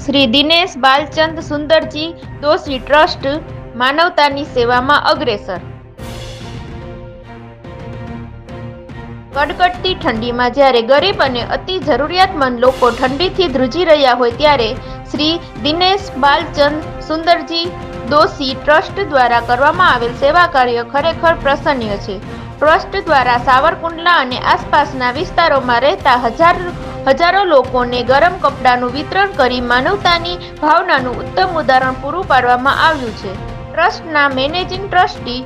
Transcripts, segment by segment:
Shri Dinesh Balchand Sunderji Doshi trust માનવતાની સેવામાં અગ્રેસર। કડકડતી ઠંડીમાં જ્યારે ગરીબ અને અતિ જરૂરિયાતમંદ લોકો ઠંડીથી ધ્રુજી રહ્યા હોય ત્યારે શ્રી દિનેશ બાલચંદ સુંદરજી દોશી ટ્રસ્ટ દ્વારા કરવામાં આવેલ સેવા કાર્ય ખરેખર પ્રશંસનીય છે। ટ્રસ્ટ દ્વારા સાવરકુંડલા અને આસપાસના વિસ્તારોમાં રહેતા હજારો લોકોને ગરમ કપડાનું વિતરણ કરી માનવતાની ભાવનાનું ઉત્તમ ઉદાહરણ પૂરું પાડવામાં આવ્યું છે। ટ્રસ્ટના મેનેજિંગ ટ્રસ્ટી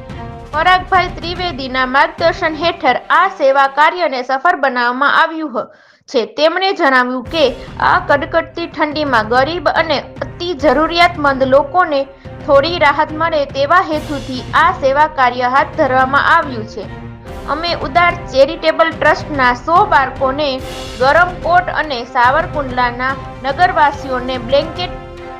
પરાગભાઈ ત્રિવેદીના માર્ગદર્શન હેઠળ આ સેવા કાર્યને સફળ બનાવવામાં આવ્યું છે। તેમણે જણાવ્યું કે આ કડકડતી ઠંડીમાં ગરીબ અને અતિ જરૂરિયાતમંદ લોકોને થોડી રાહત મળે તેવા હેતુથી આ સેવા કાર્ય હાથ ધરવામાં આવ્યું છે। અમે ઉદાર ચેરિટેબલ ટ્રસ્ટના 100 બાળકોને ગરમ કોટ અને સાવરકુંડલાના નગરવાસીઓને બ્લેન્કેટ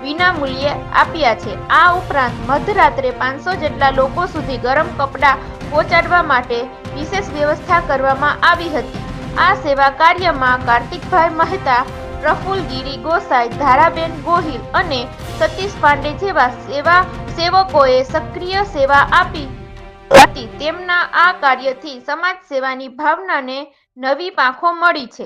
વિનામૂલ્યે આપ્યા છે। આ ઉપરાંત મધરાત્રે 500 જેટલા લોકો સુધી ગરમ કપડાં પહોંચાડવા માટે વિશેષ વ્યવસ્થા કરવામાં આવી હતી। આ સેવા કાર્યમાં કાર્તિકભાઈ મહેતા, પ્રફુલગીરી ગોસાઈ, ધારાબેન ગોહિલ અને સતીશ પાંડે જેવા સેવકોએ સક્રિય સેવા આપી હતી। તેમના આ કાર્યથી સમાજ સેવાની ભાવનાને નવી પાંખો મળી છે।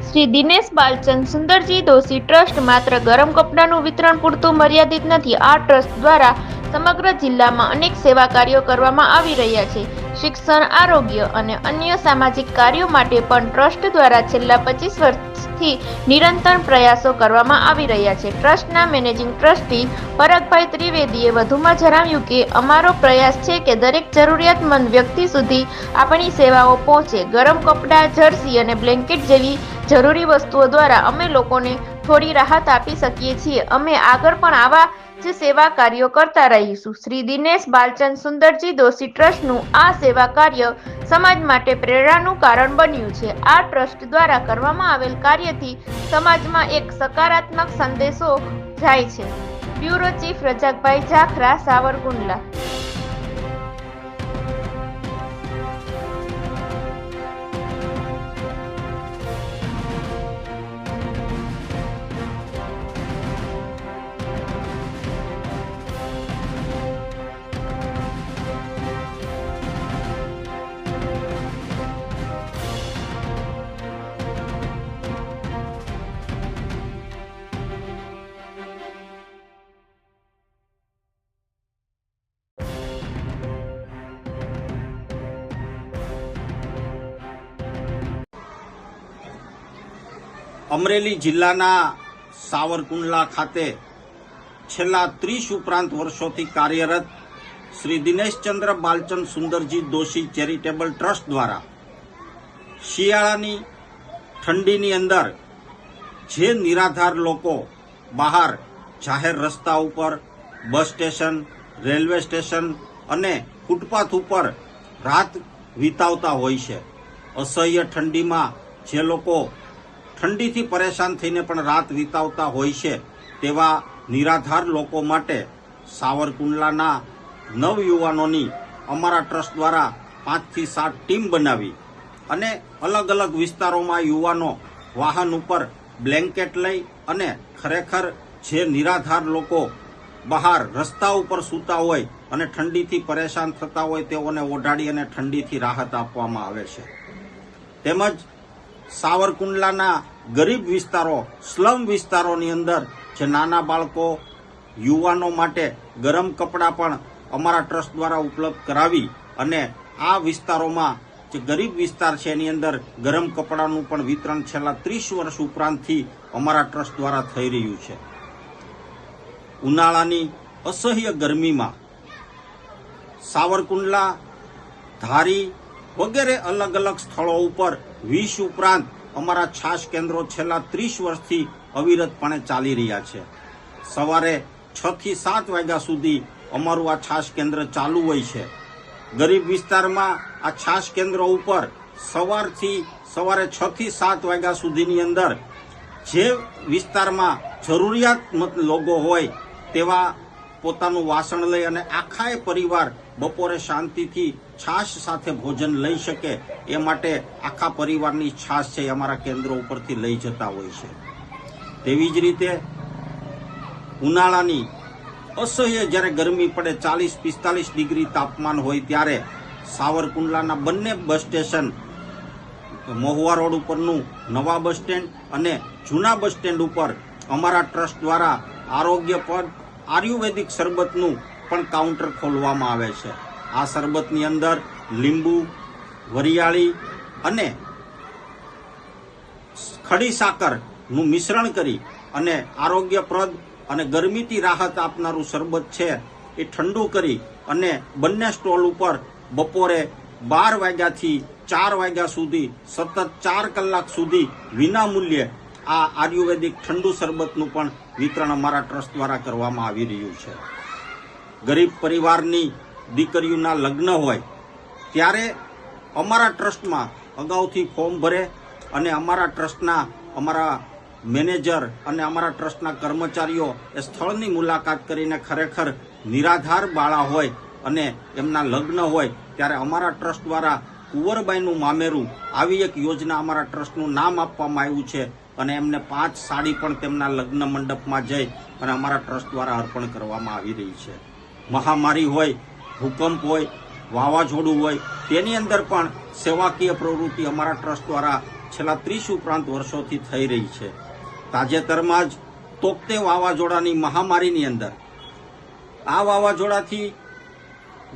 શ્રી દિનેશ બાલચંદ સુંદરજી દોશી ટ્રસ્ટ માત્ર ગરમ કપડાનું વિતરણ પૂરતું મર્યાદિત નથી। આ ટ્રસ્ટ દ્વારા સમગ્ર જિલ્લામાં અનેક સેવા કાર્યો કરવામાં આવી રહ્યા છે। શિક્ષણ, આરોગ્ય અને અન્ય સામાજિક કાર્યો માટે પણ ટ્રસ્ટ દ્વારા છેલ્લા 25 વર્ષથી નિરંતર પ્રયાસો કરવામાં આવી રહ્યા છે। ટ્રસ્ટના મેનેજિંગ ટ્રસ્ટી પરાગભાઈ ત્રિવેદીએ વધુમાં જણાવ્યું કે અમારો પ્રયાસ છે કે દરેક જરૂરિયાતમંદ વ્યક્તિ સુધી આપણી સેવાઓ પહોંચે। ગરમ કપડાં, જર્સી અને બ્લેન્કેટ જેવી જરૂરી વસ્તુઓ દ્વારા અમે લોકોને થોડી રાહત આપી શકીએ છીએ। અમે આગળ પણ આવા જ સેવા કાર્યો કરતા રહીશું। શ્રી દિનેશ બાલચંદ સુંદરજી દોશી ટ્રસ્ટનું આ સેવા કાર્ય સમાજ માટે પ્રેરણાનું કારણ બન્યું છે। આ ટ્રસ્ટ દ્વારા કરવામાં આવેલ કાર્યથી સમાજમાં એક સકારાત્મક સંદેશો જાય છે। બ્યુરો ચીફ રજાકભાઈ જાખરા, સાવરકુંડલા। અમરેલી જિલ્લાના સાવરકુંડલા ખાતે છેલ્લા 30 ઉપરાંત વર્ષોથી કાર્યરત શ્રી દિનેશચંદ્ર બાલચંદ સુંદરજી દોશી ચેરિટેબલ ટ્રસ્ટ દ્વારા શિયાળાની ઠંડીની અંદર જે નિરાધાર લોકો બહાર જાહેર રસ્તા ઉપર, બસ સ્ટેશન, રેલવે સ્ટેશન અને ફૂટપાથ ઉપર રાત વિતાવતા હોય છે, અસહ્ય ઠંડીમાં જે લોકો ઠંડીથી પરેશાન થઈને પણ રાત વિતાવતા હોય છે, તેવા નિરાધાર લોકો માટે સાવરકુંડલાના નવયુવાનોની અમારા ટ્રસ્ટ દ્વારા 5 થી 7 ટીમ બનાવી અને અલગ અલગ વિસ્તારોમાં યુવાનો વાહન ઉપર બ્લેન્કેટ લઈ અને ખરેખર જે નિરાધાર લોકો બહાર રસ્તા ઉપર સૂતા હોય અને ઠંડીથી પરેશાન થતા હોય તેઓને ઓઢાડી અને ઠંડીથી રાહત આપવામાં આવે છે। તેમજ સાવરકુંડલાના ગરીબ વિસ્તારો, સ્લમ વિસ્તારોની અંદર જે નાના બાળકો, યુવાનો માટે ગરમ કપડાં પણ અમારા ટ્રસ્ટ દ્વારા ઉપલબ્ધ કરાવી અને આ વિસ્તારોમાં જે ગરીબ વિસ્તાર છે એની અંદર ગરમ કપડાનું પણ વિતરણ છેલ્લા 30 વર્ષ ઉપરાંતથી અમારા ટ્રસ્ટ દ્વારા થઈ રહ્યું છે। ઉનાળાની અસહ્ય ગરમીમાં સાવરકુંડલા, ધારી વગેરે અલગ અલગ સ્થળો ઉપર 20 ઉપરાંત અમારા છાશ કેન્દ્રો છેલ્લા 30 વર્ષથી અવિરતપણે ચાલી રહ્યા છે। સવારે 6 થી 7 વાગ્યા સુધી અમારું આ છાશ કેન્દ્ર ચાલુ હોય છે। ગરીબ વિસ્તારમાં આ છાશ કેન્દ્રો ઉપર સવારે 6 થી 7 વાગ્યા સુધીની અંદર જે વિસ્તારમાં જરૂરિયાતમંદ લોકો હોય તેવા પોતાનું વાસણ લઈ અને આખાય પરિવાર બપોરે શાંતિથી છાશ સાથે ભોજન લઈ શકે એ માટે આખા પરિવારની છાશ છે એ અમારા કેન્દ્રો ઉપરથી લઈ જતા હોય છે. તેવી જ રીતે ઉનાળાની અસહ્ય જ્યારે ગરમી પડે 40-45 ડિગ્રી તાપમાન હોય ત્યારે સાવરકુંડલાના બંને બસ સ્ટેશન મહુવા રોડ ઉપરનું નવા બસ સ્ટેન્ડ અને જૂના બસ સ્ટેન્ડ ઉપર અમારા ટ્રસ્ટ દ્વારા આરોગ્યપ્રદ આયુર્વેદિક શરબતનું પણ કાઉન્ટર ખોલવામાં આવે છે. આ શરબતની અંદર લીંબુ, વરિયાળી અને ખડી સાકરનું મિશ્રણ કરી અને આરોગ્યપ્રદ અને ગરમીથી રાહત આપનારું શરબત છે એ ઠંડુ કરી અને બંને સ્ટોલ ઉપર બપોરે 12 વાગ્યાથી 4 વાગ્યા સુધી સતત 4 કલાક સુધી વિના મૂલ્યે આ આયુર્વેદિક ઠંડુ શરબતનું પણ વિતરણ અમારા ટ્રસ્ટ દ્વારા કરવામાં આવી રહ્યું છે. ગરીબ પરિવારની દીકરીઓના લગ્ન હોય ત્યારે અમારા ટ્રસ્ટમાં અગાઉથી ફોર્મ ભરે અને અમારા ટ્રસ્ટના અમારા મેનેજર અને અમારા ટ્રસ્ટના કર્મચારીઓ એ સ્થળની મુલાકાત કરીને ખરેખર નિરાધાર બાળા હોય અને એમના લગ્ન હોય ત્યારે અમારા ટ્રસ્ટ દ્વારા કુંવરબાઈનું મામેરું આવી એક યોજના અમારા ટ્રસ્ટનું નામ આપવામાં આવ્યું છે અને એમને 5 સાડી પણ તેમના લગ્ન મંડપમાં જઈ અને અમારા ટ્રસ્ટ દ્વારા અર્પણ કરવામાં આવી રહી છે. મહામારી હોય, ભૂકંપ હોય, વાવાઝોડું હોય તેની અંદર પણ સેવાકીય પ્રવૃત્તિ અમારા ટ્રસ્ટ દ્વારા છેલ્લા 30 ઉપરાંત વર્ષોથી થઈ રહી છે. તાજેતરમાં જ તોકતે વાવાઝોડાની મહામારીની અંદર આ વાવાઝોડાથી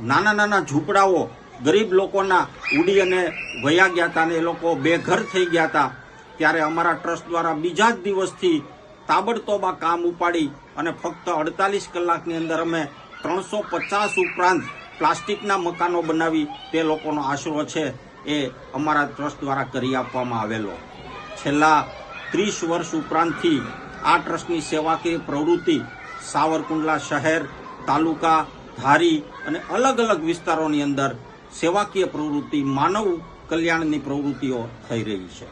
નાના નાના ઝૂંપડાઓ ગરીબ લોકોના ઉડી અને વયા ગયા હતા અને એ લોકો બેઘર થઈ ગયા હતા ત્યારે અમારા ટ્રસ્ટ દ્વારા બીજા જ દિવસથી તાબડતોબ આ કામ ઉપાડી અને ફક્ત 48 કલાકની અંદર અમે 350 ઉપરાંત પ્લાસ્ટિકના મકાનો બનાવી તે લોકોનો આશરો છે એ અમારા ટ્રસ્ટ દ્વારા કરી આપવામાં આવેલો. છેલ્લા 30 વર્ષ ઉપરાંતથી આ ટ્રસ્ટની સેવાકીય પ્રવૃત્તિ સાવરકુંડલા શહેર, તાલુકા, ધારી અને અલગ અલગ વિસ્તારોની અંદર સેવાકીય પ્રવૃત્તિ, માનવ કલ્યાણની પ્રવૃત્તિઓ થઈ રહી છે.